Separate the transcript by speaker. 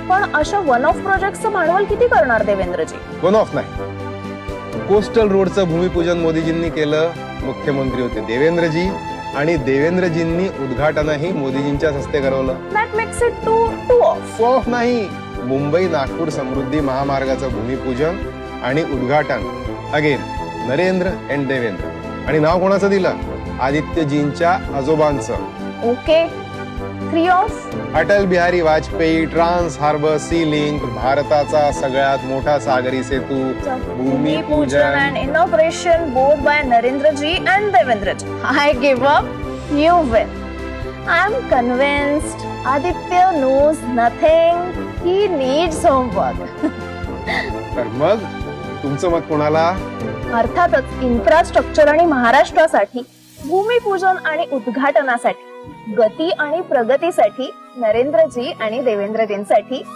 Speaker 1: पण अशा one of प्रोजेक्टचं भांडवल किती करणार देवेंद्रजी?
Speaker 2: वन ऑफ नाही, कोस्टल रोडचं भूमिपूजन मोदीजींनी केलं. मुख्यमंत्री होते देवेंद्रजी आणि देवेंद्रजींनी उद्घाटनही मोदीजींच्याच हस्ते करवलं.
Speaker 1: That makes it two of.
Speaker 2: Of नाही, मुंबई नागपूर समृद्धी महामार्गाचं भूमिपूजन आणि उद्घाटन अगेन नरेंद्र अँड देवेंद्र. आणि नाव कोणाचं दिलं? आदित्यजींच्या आजोबांचं.
Speaker 1: Okay, 3 of.
Speaker 2: Atal Bihari Vajpayee trans harbour sea link, भारताचा सगळ्यात मोठा सागरी सेतू
Speaker 1: भूमिपूजन and inauguration both by Narendraji and Devendraji. I give up. You win. I'm convinced Aditya knows nothing. He needs homework.
Speaker 2: तर मग तुमचं मत कोणाला?
Speaker 1: अर्थातच इन्फ्रास्ट्रक्चर आणि महाराष्ट्रासाठी, भूमिपूजन आणि उद्घाटनासाठी, गती आणि प्रगतीसाठी नरेंद्रजी आणि देवेंद्रजींसाठी